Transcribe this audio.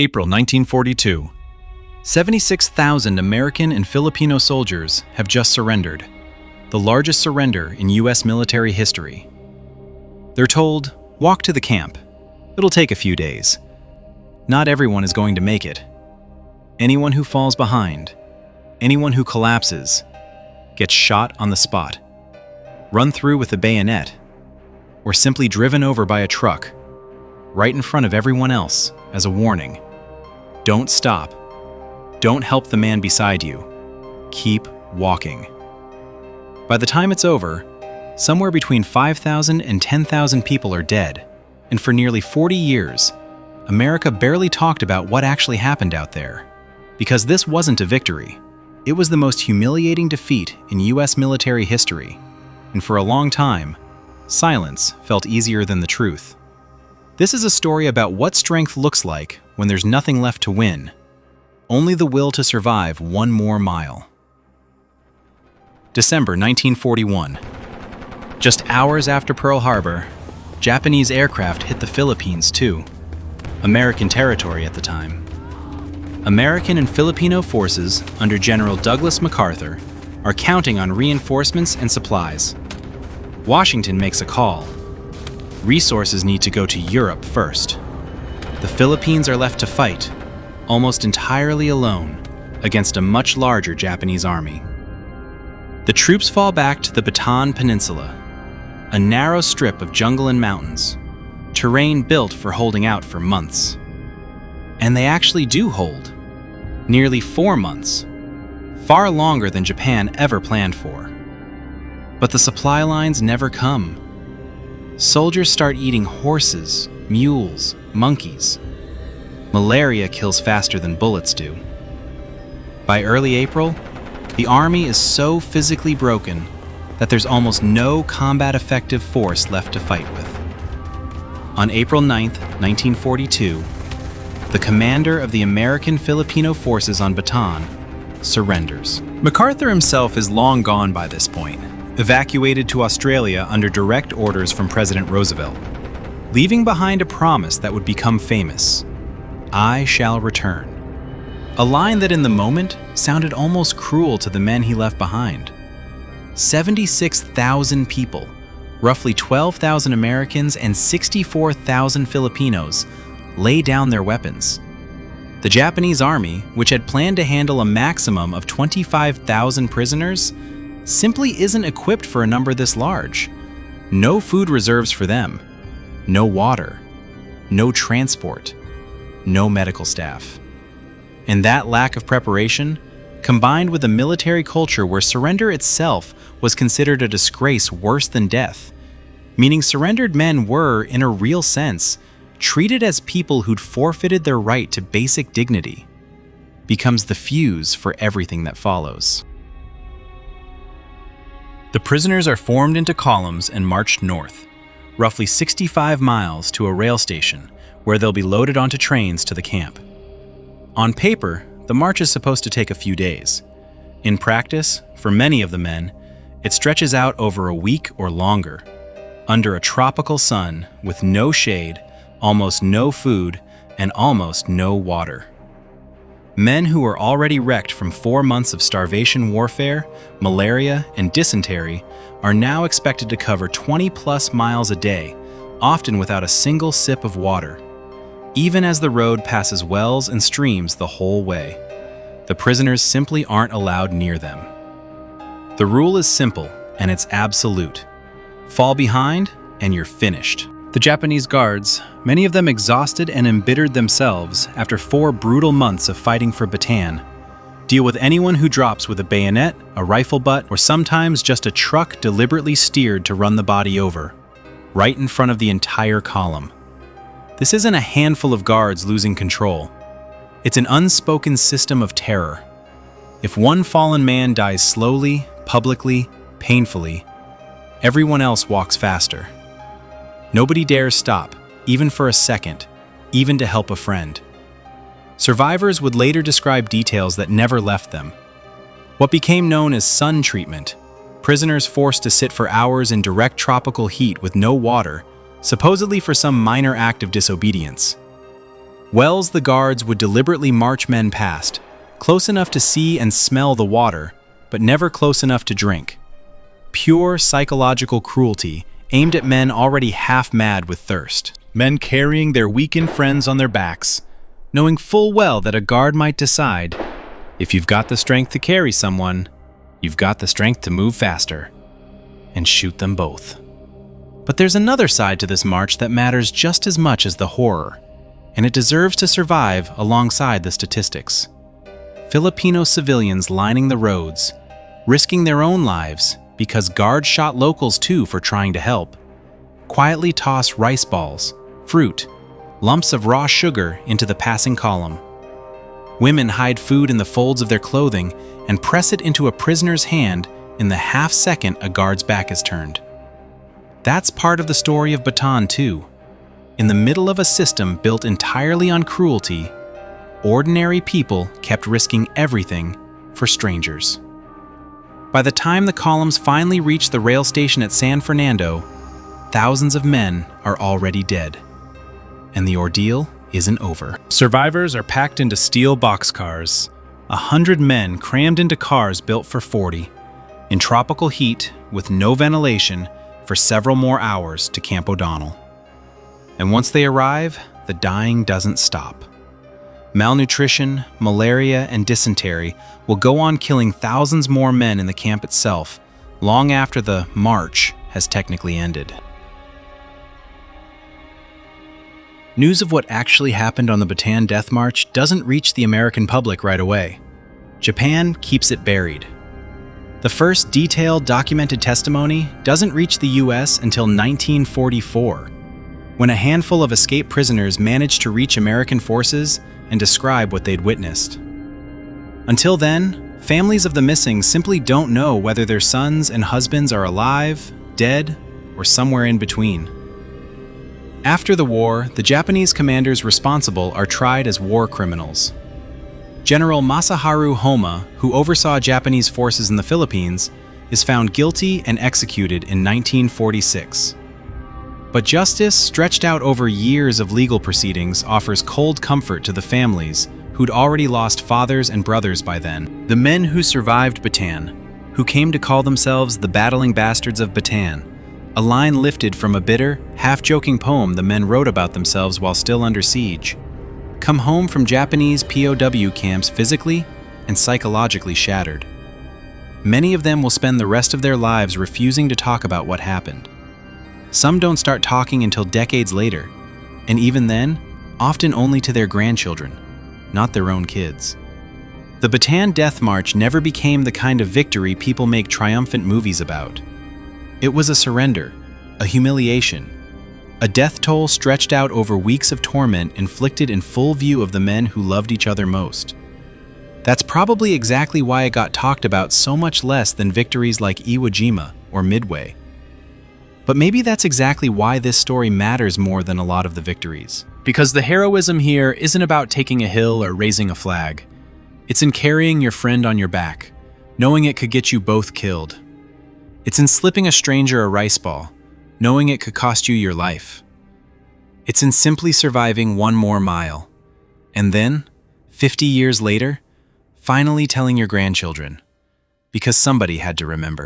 April 1942. 76,000 American and Filipino soldiers have just surrendered, the largest surrender in U.S. military history. They're told, walk to the camp. It'll take a few days. Not everyone is going to make it. Anyone who falls behind, anyone who collapses, gets shot on the spot, run through with a bayonet, or simply driven over by a truck, right in front of everyone else as a warning. Don't stop. Don't help the man beside you. Keep walking. By the time it's over, somewhere between 5,000 and 10,000 people are dead, and for nearly 40 years, America barely talked about what actually happened out there. Because this wasn't a victory. It was the most humiliating defeat in U.S. military history, and for a long time, silence felt easier than the truth. This is a story about what strength looks like when there's nothing left to win, only the will to survive one more mile. December 1941. Just hours after Pearl Harbor, Japanese aircraft hit the Philippines too, American territory at the time. American and Filipino forces under General Douglas MacArthur are counting on reinforcements and supplies. Washington makes a call. Resources need to go to Europe first. The Philippines are left to fight, almost entirely alone, against a much larger Japanese army. The troops fall back to the Bataan Peninsula, a narrow strip of jungle and mountains, terrain built for holding out for months. And they actually do hold. Nearly 4 months, far longer than Japan ever planned for. But the supply lines never come. Soldiers start eating horses, mules, monkeys. Malaria kills faster than bullets do. By early April, the army is so physically broken that there's almost no combat-effective force left to fight with. On April 9, 1942, the commander of the American Filipino forces on Bataan surrenders. MacArthur himself is long gone by this point, evacuated to Australia under direct orders from President Roosevelt, leaving behind a promise that would become famous: "I shall return." A line that in the moment sounded almost cruel to the men he left behind. 76,000 people, roughly 12,000 Americans and 64,000 Filipinos, lay down their weapons. The Japanese army, which had planned to handle a maximum of 25,000 prisoners, simply isn't equipped for a number this large. No food reserves for them, no water, no transport, no medical staff. And that lack of preparation, combined with a military culture where surrender itself was considered a disgrace worse than death, meaning surrendered men were, in a real sense, treated as people who'd forfeited their right to basic dignity, becomes the fuse for everything that follows. The prisoners are formed into columns and marched north, roughly 65 miles to a rail station, where they'll be loaded onto trains to the camp. On paper, the march is supposed to take a few days. In practice, for many of the men, it stretches out over a week or longer, under a tropical sun with no shade, almost no food, and almost no water. Men who are already wrecked from 4 months of starvation warfare, malaria, and dysentery are now expected to cover 20+ miles a day, often without a single sip of water. Even as the road passes wells and streams the whole way, the prisoners simply aren't allowed near them. The rule is simple, and it's absolute. Fall behind, and you're finished. The Japanese guards, many of them exhausted and embittered themselves after 4 brutal months of fighting for Bataan, deal with anyone who drops with a bayonet, a rifle butt, or sometimes just a truck deliberately steered to run the body over, right in front of the entire column. This isn't a handful of guards losing control. It's an unspoken system of terror. If one fallen man dies slowly, publicly, painfully, everyone else walks faster. Nobody dares stop, even for a second, even to help a friend. Survivors would later describe details that never left them. What became known as sun treatment, prisoners forced to sit for hours in direct tropical heat with no water, supposedly for some minor act of disobedience. Wells the guards would deliberately march men past, close enough to see and smell the water, but never close enough to drink. Pure psychological cruelty aimed at men already half mad with thirst. Men carrying their weakened friends on their backs, knowing full well that a guard might decide, if you've got the strength to carry someone, you've got the strength to move faster, and shoot them both. But there's another side to this march that matters just as much as the horror, and it deserves to survive alongside the statistics. Filipino civilians lining the roads, risking their own lives because guards shot locals too for trying to help, quietly toss rice balls, fruit, lumps of raw sugar into the passing column. Women hide food in the folds of their clothing and press it into a prisoner's hand in the half second a guard's back is turned. That's part of the story of Bataan too. In the middle of a system built entirely on cruelty, ordinary people kept risking everything for strangers. By the time the columns finally reach the rail station at San Fernando, thousands of men are already dead. And the ordeal isn't over. Survivors are packed into steel boxcars, 100 men crammed into cars built for 40, in tropical heat with no ventilation for several more hours to Camp O'Donnell. And once they arrive, the dying doesn't stop. Malnutrition, malaria, and dysentery will go on killing thousands more men in the camp itself, long after the march has technically ended. News of what actually happened on the Bataan Death March doesn't reach the American public right away. Japan keeps it buried. The first detailed documented testimony doesn't reach the US until 1944, when a handful of escaped prisoners managed to reach American forces and describe what they'd witnessed. Until then, families of the missing simply don't know whether their sons and husbands are alive, dead, or somewhere in between. After the war, the Japanese commanders responsible are tried as war criminals. General Masaharu Homa, who oversaw Japanese forces in the Philippines, is found guilty and executed in 1946. But justice, stretched out over years of legal proceedings, offers cold comfort to the families who'd already lost fathers and brothers by then. The men who survived Bataan, who came to call themselves the battling bastards of Bataan, a line lifted from a bitter, half-joking poem the men wrote about themselves while still under siege, come home from Japanese POW camps physically and psychologically shattered. Many of them will spend the rest of their lives refusing to talk about what happened. Some don't start talking until decades later, and even then, often only to their grandchildren, not their own kids. The Bataan Death March never became the kind of victory people make triumphant movies about. It was a surrender, a humiliation, a death toll stretched out over weeks of torment inflicted in full view of the men who loved each other most. That's probably exactly why it got talked about so much less than victories like Iwo Jima or Midway. But maybe that's exactly why this story matters more than a lot of the victories. Because the heroism here isn't about taking a hill or raising a flag. It's in carrying your friend on your back, knowing it could get you both killed. It's in slipping a stranger a rice ball, knowing it could cost you your life. It's in simply surviving one more mile. And then, 50 years later, finally telling your grandchildren, because somebody had to remember.